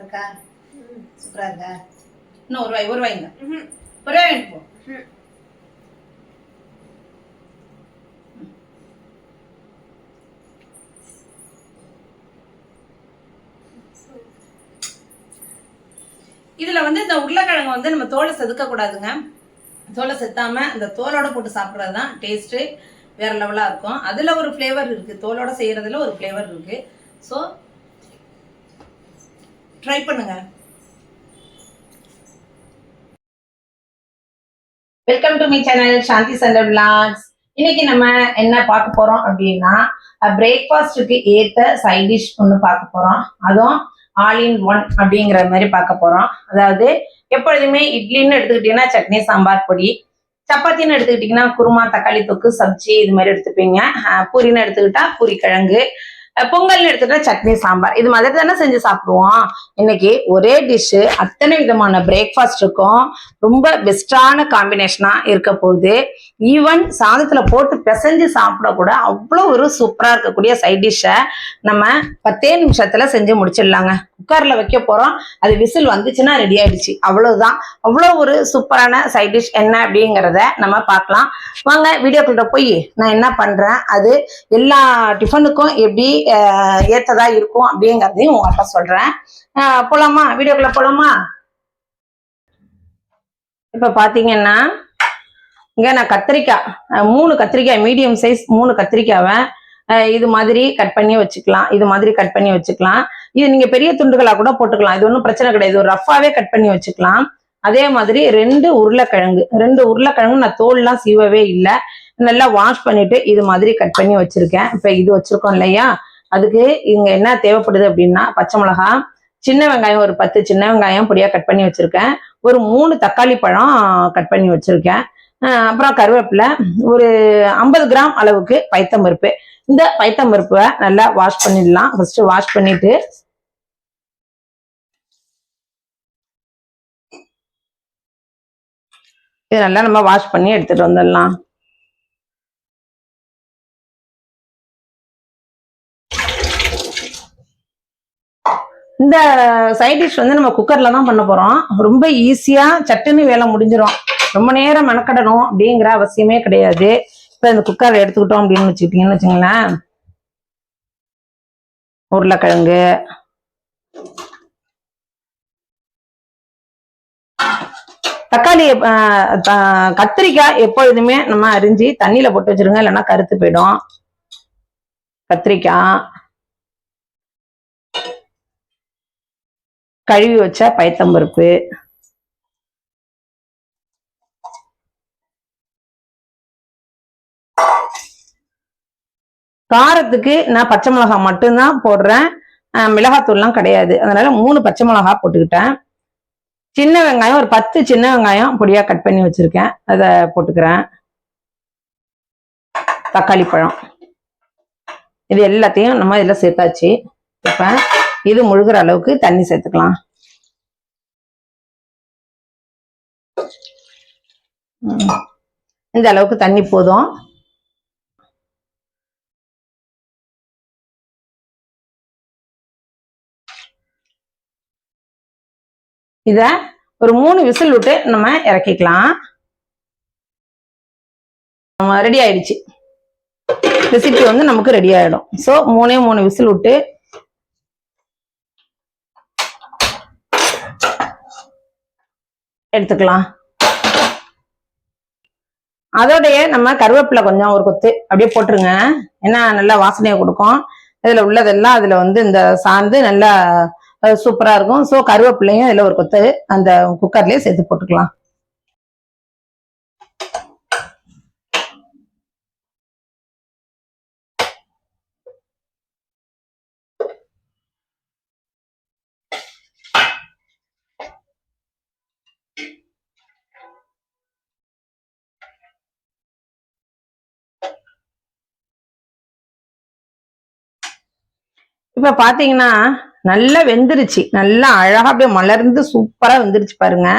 இருக்கா? சூப்பரா இருக்கா? இன்னும் ஒரு வாய் வாய்ங்க ஒரே வாங்கிட்டு போ. இதுல வந்து இந்த உருளைக்கிழங்கு வந்து நம்ம தோலை செதுக்க கூடாதுங்க. தோலை செத்தாம இந்த தோலோட போட்டு சாப்பிட்றது தான் டேஸ்ட்டு வேற லெவலா இருக்கும். அதுல ஒரு ஃப்ளேவர் இருக்கு, தோலோட செய்யறதுல ஒரு ஃப்ளேவர் இருக்கு. ஸோ ட்ரை பண்ணுங்க. Welcome to me channel Shanthi Sundar vlogs. இன்னைக்கு நம்ம என்ன பார்க்க போறோம் அப்படின்னா, பிரேக்ஃபாஸ்ட்டுக்கு ஏற்ற சைட் டிஷ் ஒன்று பார்க்க போறோம். அதுவும் ஆல் இன் ஒன் அப்படிங்கிற மாதிரி பார்க்க போறோம். அதாவது எப்பொழுதுமே இட்லின்னு எடுத்துக்கிட்டீங்கன்னா சட்னி சாம்பார் பொடி, சப்பாத்தின்னு எடுத்துக்கிட்டீங்கன்னா குருமா தக்காளி தொக்கு சப்ஜி இது மாதிரி எடுத்துப்பீங்க. பூரின்னு எடுத்துக்கிட்டா பூரி கிழங்கு, பொங்கல்னு எடுத்துக்கிட்டா சட்னி சாம்பார் இது மாதிரி தானே செஞ்சு சாப்பிடுவோம். இன்னைக்கு ஒரே டிஷ்ஷு அத்தனை விதமான பிரேக்ஃபாஸ்ட்டுக்கும் ரொம்ப பெஸ்டான காம்பினேஷனா இருக்க போகுது. ஈவன் சாதத்துல போட்டு பிசைஞ்சு சாப்பிட கூட அவ்வளோ ஒரு சூப்பரா இருக்கக்கூடிய சைட் டிஷ்ஷை நம்ம 10 நிமிஷத்துல செஞ்சு முடிச்சிடலாங்க. குக்கர்ல வைக்க போறோம், அது விசில் வந்துச்சுன்னா ரெடி ஆயிடுச்சு, அவ்வளவுதான். அவ்வளோ ஒரு சூப்பரான சைட் டிஷ் என்ன அப்படிங்கிறத நம்ம பார்க்கலாம் வாங்க. வீடியோக்குள்ள போய் நான் என்ன பண்றேன், அது எல்லா டிஃபனுக்கும் எப்படி ஏத்ததா இருக்கும் அப்படிங்கறதையும் உங்கள்கிட்ட சொல்றேன். போலாமா? வீடியோக்குள்ள போலாமா? இப்ப பாத்தீங்கன்னா இங்க நான் கத்திரிக்காய் 3 கத்திரிக்காய் மீடியம் சைஸ் 3 கத்திரிக்காவை இது மாதிரி கட் பண்ணி வச்சுக்கலாம். இது மாதிரி கட் பண்ணி வச்சுக்கலாம். இது நீங்க பெரிய துண்டுகளா கூட போட்டுக்கலாம், இது ஒன்றும் பிரச்சனை கிடையாது. ஒரு ரஃபாவே கட் பண்ணி வச்சுக்கலாம். அதே மாதிரி 2 உருளைக்கிழங்கு நான் தோல்லாம் சீவவே இல்லை, நல்லா வாஷ் பண்ணிட்டு இது மாதிரி கட் பண்ணி வச்சிருக்கேன். இப்ப இது வச்சிருக்கோம் இல்லையா, அதுக்கு இங்க என்ன தேவைப்படுது அப்படின்னா பச்சை மிளகா, சின்ன வெங்காயம் ஒரு 10 சின்ன வெங்காயம் பொடியா கட் பண்ணி வச்சிருக்கேன், ஒரு 3 தக்காளி பழம் கட் பண்ணி வச்சிருக்கேன், அப்புறம் கருவேப்பிலை, ஒரு 50 கிராம் அளவுக்கு பைத்தம்பருப்பு. இந்த பைத்தம்பருப்பை நல்லா வாஷ் பண்ணிடலாம். ஃபர்ஸ்ட் வாஷ் பண்ணிட்டு இது நல்லா நம்ம வாஷ் பண்ணி எடுத்துட்டு வந்துடலாம். இந்த சைட் டிஷ் வந்து நம்ம குக்கர்ல தான் பண்ண போறோம். ரொம்ப ஈஸியா சட்டுன்னு வேலை முடிஞ்சிடும், ரொம்ப நேரம் மெனக்கடணும் அப்படிங்கிற அவசியமே கிடையாது. இப்ப இந்த குக்கர் எடுத்துக்கிட்டோம் அப்படின்னு வச்சுக்கிட்டீங்கன்னு வச்சுங்களேன், உருளைக்கிழங்கு, தக்காளி, கத்திரிக்காய் எப்பொழுதுமே நம்ம அரிஞ்சு தண்ணியில போட்டு வச்சிருங்க, இல்லைன்னா கருத்து போயிடும். கத்திரிக்காய், கழுவி வச்ச பைத்தம்பருப்பு, காரத்துக்கு நான் பச்சை மிளகாய் மட்டும்தான் போடுறேன், மிளகாத்தூள்லாம் கிடையாது. அதனால 3 பச்சை மிளகாய் போட்டுக்கிட்டேன். சின்ன வெங்காயம் ஒரு 10 சின்ன வெங்காயம் பொடியா கட் பண்ணி வச்சிருக்கேன், அதை போட்டுக்கிறேன். தக்காளி பழம், இது எல்லாத்தையும் நம்ம இதுல சேர்த்தாச்சு. இப்ப இது முழுகிற அளவுக்கு தண்ணி சேர்த்துக்கலாம். இந்த அளவுக்கு தண்ணி போதும். இத ஒரு 3 விசில் விட்டு நம்ம இறக்கிக்கலாம். ரெடி ஆயிடுச்சு, ரெசிபி வந்து நமக்கு ரெடி ஆயிடும். ஸோ 3 விசில் விட்டு எடுத்துக்கலாம். அதோடைய நம்ம கருவேப்பிலை கொஞ்சம் ஒரு கொத்து அப்படியே போட்டுருங்க, ஏன்னா நல்லா வாசனையை கொடுக்கும். இதுல உள்ளதெல்லாம் அதுல வந்து இந்த சார்ந்து நல்லா சூப்பரா இருக்கும். ஸோ கருவேப்பிலையும் இதுல ஒரு கொத்து அந்த குக்கர்லயே சேர்த்து போட்டுக்கலாம். இப்ப பாத்தீங்கன்னா நல்லா வெந்துருச்சு, நல்லா அழகா அப்படியே மலர்ந்து சூப்பரா வெந்துருச்சு பாருங்க.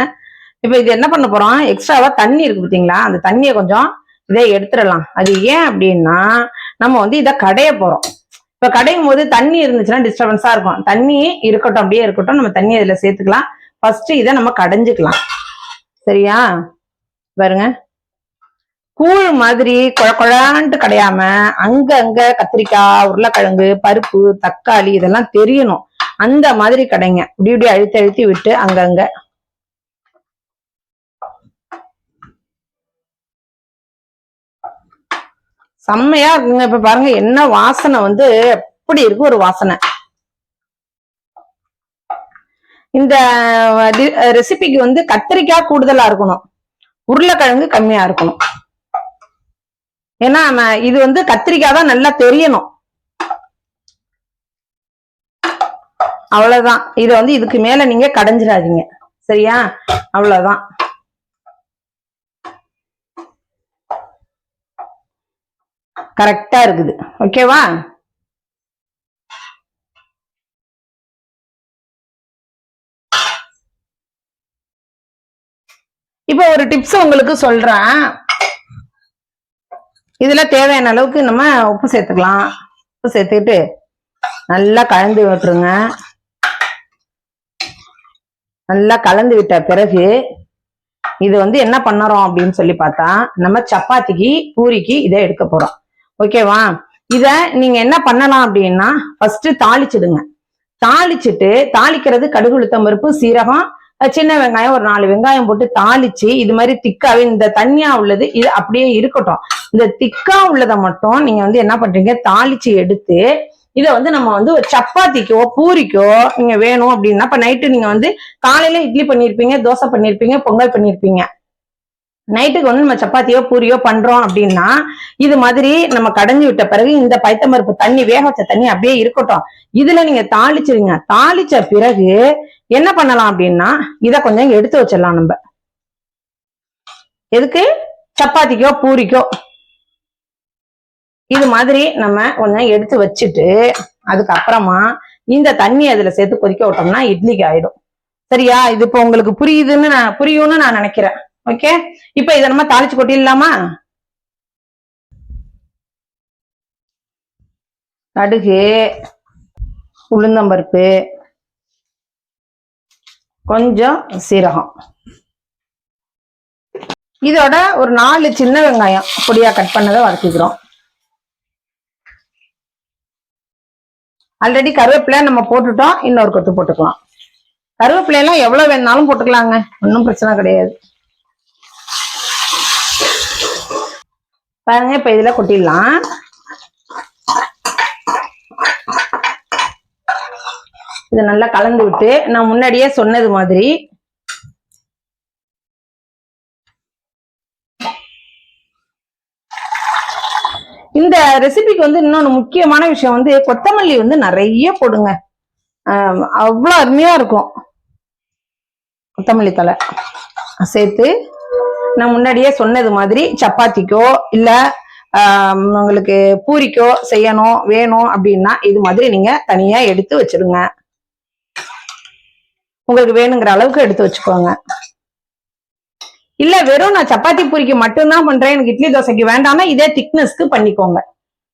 இப்ப இது என்ன பண்ண போறோம், எக்ஸ்ட்ராவா தண்ணி இருக்கு பார்த்தீங்களா, அந்த தண்ணியை கொஞ்சம் இதை எடுத்துடலாம். அது ஏன் அப்படின்னா நம்ம வந்து இதை கடைய போறோம். இப்ப கடையும் போது தண்ணி இருந்துச்சுன்னா டிஸ்டர்பன்ஸா இருக்கும். தண்ணி இருக்கட்டும், அப்படியே இருக்கட்டும். நம்ம தண்ணி இதுல சேர்த்துக்கலாம். ஃபர்ஸ்ட் இதை நம்ம கடைஞ்சுக்கலாம். சரியா? பாருங்க, கூழ் மாதிரி குழான்ட்டு கடையாம அங்க கத்திரிக்காய், உருளைக்கிழங்கு, பருப்பு, தக்காளி இதெல்லாம் தெரியணும். அந்த மாதிரி கடைங்க. இப்படி அழுத்தி அழுத்தி விட்டு அங்கங்க. செம்மையா இருக்குங்க. இப்ப பாருங்க என்ன வாசனை வந்து எப்படி இருக்கு ஒரு வாசனை. இந்த ரெசிபிக்கு வந்து கத்திரிக்காய் கூடுதலா இருக்கணும், உருளைக்கிழங்கு கம்மியா இருக்கணும். ஏன்னா இது வந்து கத்திரிக்காய் தான் நல்லா தெரியணும். அவ்வளவுதான். இத வந்து இதுக்கு மேல நீங்க கடைஞ்சிடாதீங்க. சரியா? அவ்வளவுதான். கரெக்டா இருக்குது. ஓகேவா? இப்ப ஒரு டிப்ஸ் உங்களுக்கு சொல்றேன். இதுல தேவையான அளவுக்கு நம்ம உப்பு சேர்த்துக்கலாம். உப்பு சேர்த்துக்கிட்டு நல்லா கலந்து விட்டுருங்க. நல்லா கலந்து விட்ட பிறகு இது வந்து என்ன பண்ணறோம் அப்படின்னு சொல்லி பார்த்தா, நம்ம சப்பாத்திக்கு பூரிக்கு இதை எடுக்க போறோம். ஓகேவா? இத நீங்க என்ன பண்ணலாம் அப்படின்னா, ஃபர்ஸ்ட் தாளிச்சிடுங்க. தாளிச்சுட்டு, தாளிக்கிறது கடுகு, உளுத்தம் பருப்பு, சீரகம், சின்ன வெங்காயம், ஒரு 4 வெங்காயம் போட்டு தாளிச்சு இது மாதிரி திக்காவே, இந்த தண்ணியா உள்ளது இது அப்படியே இருக்கட்டும். இந்த திக்கா உள்ளதை மட்டும் நீங்க வந்து என்ன பண்றீங்க, தாளிச்சு எடுத்து இதை வந்து நம்ம வந்து ஒரு சப்பாத்திக்கோ பூரிக்கோ நீங்க வேணும் அப்படின்னா, இப்ப நைட்டு நீங்க வந்து காலையில இட்லி பண்ணிருப்பீங்க, தோசை பண்ணிருப்பீங்க, பொங்கல் பண்ணிருப்பீங்க. நைட்டுக்கு வந்து நம்ம சப்பாத்தியோ பூரியோ பண்றோம் அப்படின்னா, இது மாதிரி நம்ம கடைஞ்சி விட்ட பிறகு இந்த பைத்தம்பருப்பு தண்ணி, வேக வச்ச தண்ணி அப்படியே இருக்கட்டும். இதுல நீங்க தாளிச்சிருங்க. தாளிச்ச பிறகு என்ன பண்ணலாம் அப்படின்னா, இத கொஞ்சம் எடுத்து வச்சிடலாம். நம்ம எதுக்கு, சப்பாத்திக்கோ பூரிக்கோ இது மாதிரி நம்ம கொஞ்சம் எடுத்து வச்சுட்டு, அதுக்கப்புறமா இந்த தண்ணி அதுல சேர்த்து கொதிக்க விட்டோம்னா இட்லிக்கு ஆயிடும். சரியா? இது இப்ப உங்களுக்கு புரியும்னு நான் நினைக்கிறேன். ஓகே, இப்ப இதை நம்ம தாளிச்சு கொட்டிடலாமா? கடுகு, உளுந்தம்பருப்பு, கொஞ்சம் சீரகம், இதோட ஒரு 4 சின்ன வெங்காயம் பொடியா கட் பண்ணதை வதக்கிக்கிறோம். ஆல்ரெடி கருவேப்பிலை நம்ம போட்டுட்டோம், இன்னொரு கொத்து போட்டுக்கலாம். கருவேப்பிலை எல்லாம் எவ்வளவு வேணாலும் போட்டுக்கலாங்க, ஒன்றும் பிரச்சனை கிடையாது. பாருங்க, இப்ப இதுல கொட்டிடலாம். இதை நல்லா கலந்து விட்டு, நான் முன்னாடியே சொன்னது மாதிரி இந்த ரெசிபிக்கு வந்து இன்னொன்னு முக்கியமான விஷயம் வந்து, கொத்தமல்லி வந்து நிறைய போடுங்க. அவ்வளவு அருமையா இருக்கும். கொத்தமல்லி தலை சேர்த்து நான் முன்னாடியே சொன்னது மாதிரி சப்பாத்திக்கோ இல்ல உங்களுக்கு பூரிக்கோ செய்யணும் வேணும் அப்படின்னா இது மாதிரி நீங்க தனியா எடுத்து வச்சிருங்க. உங்களுக்கு வேணுங்கிற அளவுக்கு எடுத்து வச்சுக்கோங்க. இல்ல வெறும் நான் சப்பாத்தி பூரிக்கு மட்டும்தான் பண்றேன், எனக்கு இட்லி தோசைக்கு வேண்டாம்னா இதே திக்னஸ்க்கு பண்ணிக்கோங்க.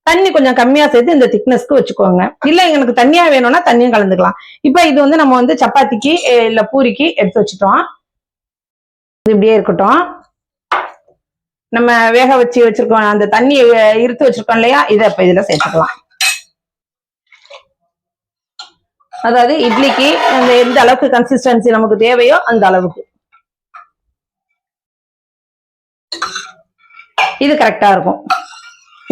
தண்ணி கொஞ்சம் கம்மியா சேர்த்து இந்த திக்னஸ்க்கு வச்சுக்கோங்க. இல்ல எனக்கு தண்ணியா வேணும்னா தண்ணியும் கலந்துக்கலாம். இப்ப இது வந்து நம்ம வந்து சப்பாத்திக்கு இல்ல பூரிக்கு எடுத்து வச்சுட்டோம். இப்படியே இருக்கட்டும். நம்ம வேக வச்சு வச்சிருக்கோம், அந்த தண்ணி இருத்து வச்சிருக்கோம் இல்லையா, இதை இப்ப இதுல சேர்த்துக்கலாம். அதாவது இட்லிக்கு அந்த எந்த அளவுக்கு கன்சிஸ்டன்சி நமக்கு தேவையோ அந்த அளவுக்கு இது கரெக்டா இருக்கும்.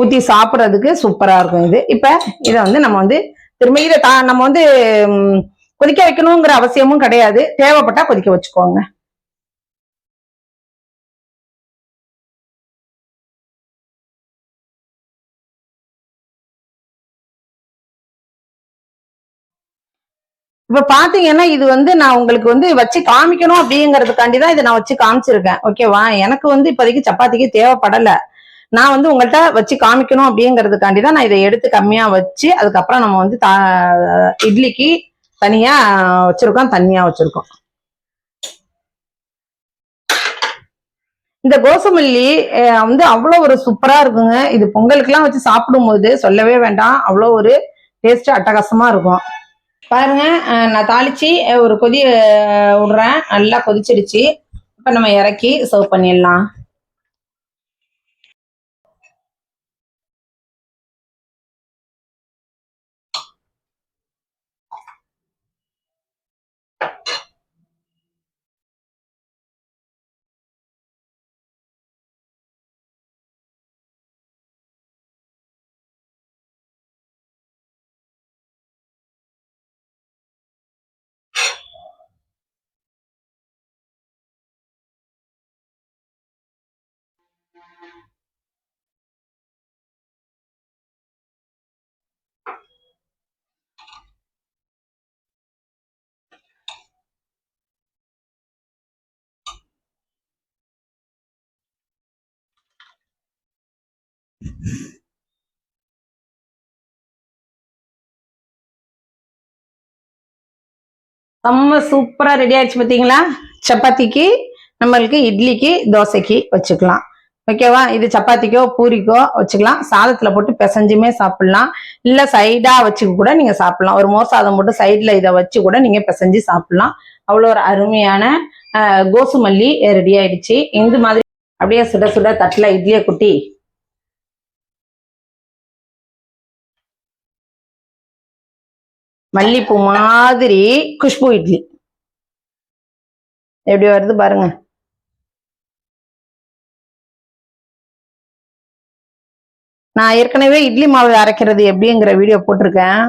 ஊத்தி சாப்பிட்றதுக்கு சூப்பரா இருக்கும் இது. இப்ப இதை வந்து நம்ம வந்து திரும்ப இதை நம்ம வந்து கொதிக்க வைக்கணுங்கிற அவசியமும் கிடையாது, தேவைப்பட்டா கொதிக்க வச்சுக்கோங்க. இப்ப பாத்தீங்கன்னா இது வந்து நான் உங்களுக்கு வந்து வச்சு காமிக்கணும் அப்படிங்கறதுக்காண்டிதான் இதை நான் வச்சு காமிச்சிருக்கேன். ஓகேவா? எனக்கு வந்து இப்போதைக்கு சப்பாத்திக்கு தேவைப்படல. நான் வந்து உங்கள்கிட்ட வச்சு காமிக்கணும் அப்படிங்கிறதுக்காண்டிதான் நான் இதை எடுத்து கம்மியா வச்சு அதுக்கப்புறம் நம்ம வந்து இட்லிக்கு தனியா வச்சிருக்கோம், தனியா வச்சிருக்கோம். இந்த கோசமல்லி வந்து அவ்வளவு ஒரு சூப்பரா இருக்குங்க. இது பொங்கலுக்கு எல்லாம் வச்சு சாப்பிடும் போது சொல்லவே வேண்டாம், அவ்வளவு ஒரு டேஸ்ட் அட்டகாசமா இருக்கும். பாருங்க, நான் தாளிச்சு ஒரு கொதி விடுறேன். நல்லா கொதிச்சிடுச்சு. இப்ப நம்ம இறக்கி சர்வ் பண்ணிடலாம். செம்ம சூப்பரா ரெடி ஆயிடுச்சு பார்த்தீங்களா? சப்பாத்திக்கு, நம்மளுக்கு இட்லிக்கு, தோசைக்கு வச்சுக்கலாம். ஓகேவா? இது சப்பாத்திக்கோ பூரிக்கோ வச்சுக்கலாம். சாதத்துல போட்டு பிசைஞ்சுமே சாப்பிடலாம். இல்ல சைடா வச்சு கூட நீங்க சாப்பிடலாம். ஒரு மோர் சாதம் போட்டு சைட்ல இதை வச்சு கூட நீங்க பிசைஞ்சு சாப்பிடலாம். அவ்வளோ ஒரு அருமையான கோசுமல்லி ரெடி ஆயிடுச்சு. இந்த மாதிரி அப்படியே சுட சுட தட்டுல இட்லியை குட்டி மல்லிப்பூ மாதிரி குஷ்பு இட்லி எப்படி வருது பாருங்க. நான் ஏற்கனவே இட்லி மாவு அரைக்கிறது எப்படிங்கிற வீடியோ போட்டிருக்கேன்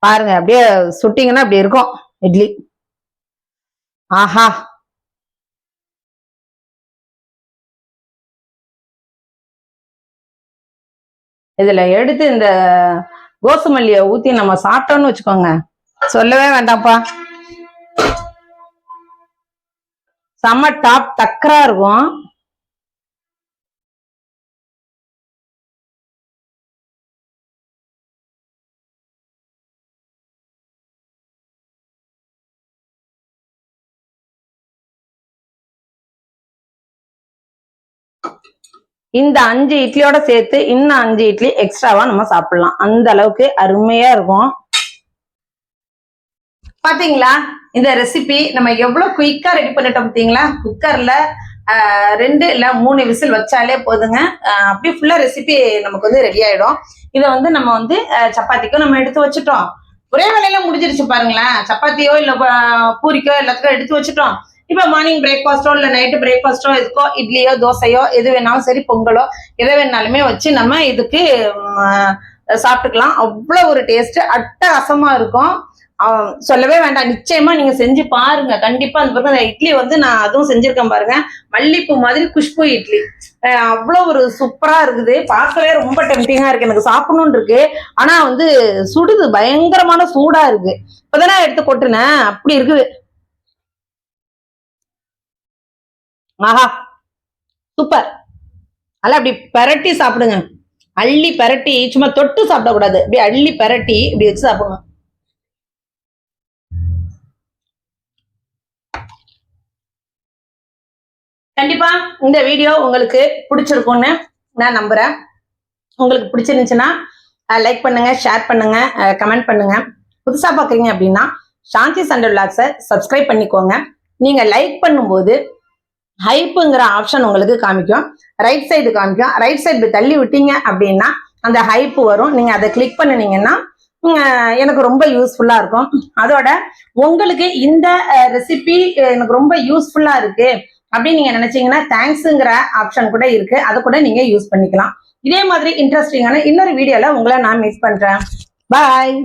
பாருங்க. அப்படியே சுட்டிங்கன்னா அப்படி இருக்கும் இட்லி. ஆஹா, இதுல எடுத்து இந்த கோசுமல்லிய ஊத்தி நம்ம சாப்பிட்டோம்னு வச்சுக்கோங்க, சொல்லவே வேண்டாம்ப்பா. செம்ம டாப் டக்கரா இருக்கும். இந்த 5 இட்லியோட சேர்த்து இன்னும் 5 இட்லி எக்ஸ்ட்ராவா நம்ம சாப்பிடலாம். அந்த அளவுக்கு அருமையா இருக்கும். பாத்தீங்களா இந்த ரெசிபி நம்ம எவ்வளவு குயிக்கா ரெடி பண்ணிட்டோம் பார்த்தீங்களா? குக்கர்ல 2 இல்ல 3 விசில் வச்சாலே போதுங்க. அப்படியே ஃபுல்லா ரெசிபி நமக்கு வந்து ரெடி ஆயிடும். இதை வந்து நம்ம வந்து சப்பாத்திக்கும் நம்ம எடுத்து வச்சுட்டோம். ஒரே வேலையில முடிஞ்சிருச்சு பாருங்களேன். சப்பாத்தியோ இல்ல பூரிக்கோ எல்லாத்துக்கும் எடுத்து வச்சுட்டோம். இப்ப மார்னிங் பிரேக்ஃபாஸ்டோ இல்ல நைட்டு பிரேக்ஃபாஸ்டோ எதுக்கோ இட்லியோ தோசையோ எது வேணாலும் சரி, பொங்கலோ எதை வேணாலுமே வச்சு நம்ம இதுக்கு சாப்பிட்டுக்கலாம். அவ்வளவு ஒரு டேஸ்ட் அட்டகாசமா இருக்கும். சொல்லவே வேண்டாம். நிச்சயமா நீங்க செஞ்சு பாருங்க. கண்டிப்பா அந்த பக்கம் இட்லி வந்து நான் அதுவும் செஞ்சிருக்கேன் பாருங்க. மல்லிப்பூ மாதிரி குஷ்பு இட்லி அவ்வளவு ஒரு சூப்பரா இருக்குது. பார்க்கவே ரொம்ப டெம்டிங்கா இருக்கு. எனக்கு சாப்பிடணும்னு இருக்கு. ஆனா வந்து சுடுது, பயங்கரமான சூடா இருக்கு. இப்பதானே எடுத்து கொட்டுனேன், அப்படி இருக்குது. ஆஹா, சூப்பர். அல்ல அப்படி பரட்டி சாப்பிடுங்க. அள்ளி பரட்டி, சும்மா தொட்டு சாப்பிடக்கூடாது. அப்படி அள்ளி பரட்டி இப்படி வச்சு சாப்பிடுங்க. கண்டிப்பா இந்த வீடியோ உங்களுக்கு பிடிச்சிருக்கும்னு நான் நம்புறேன். உங்களுக்கு பிடிச்சிருந்துச்சுன்னா லைக் பண்ணுங்க, ஷேர் பண்ணுங்க, கமெண்ட் பண்ணுங்க. புதுசா பாக்குறீங்க அப்படின்னா சாந்தி சண்டே விலாக்ஸை சப்ஸ்கிரைப் பண்ணிக்கோங்க. நீங்க லைக் பண்ணும்போது ஹைப்புங்கிற ஆப்ஷன் உங்களுக்கு காமிக்கும், ரைட் சைடு காமிக்கும். ரைட் சைடு தள்ளி விட்டீங்க அப்படின்னா அந்த ஹைப் வரும். நீங்க அதை கிளிக் பண்ணினீங்கன்னா எனக்கு ரொம்ப யூஸ்ஃபுல்லா இருக்கும். அதோட உங்களுக்கு இந்த ரெசிபி எனக்கு ரொம்ப யூஸ்ஃபுல்லா இருக்கு அப்படின்னு நீங்க நினைச்சீங்கன்னா தேங்க்ஸுங்கிற ஆப்ஷன் கூட இருக்கு. அதை கூட நீங்க யூஸ் பண்ணிக்கலாம். இதே மாதிரி இன்ட்ரெஸ்டிங்கான இன்னொரு வீடியோல உங்களை நான் மிஸ் பண்றேன். பாய்.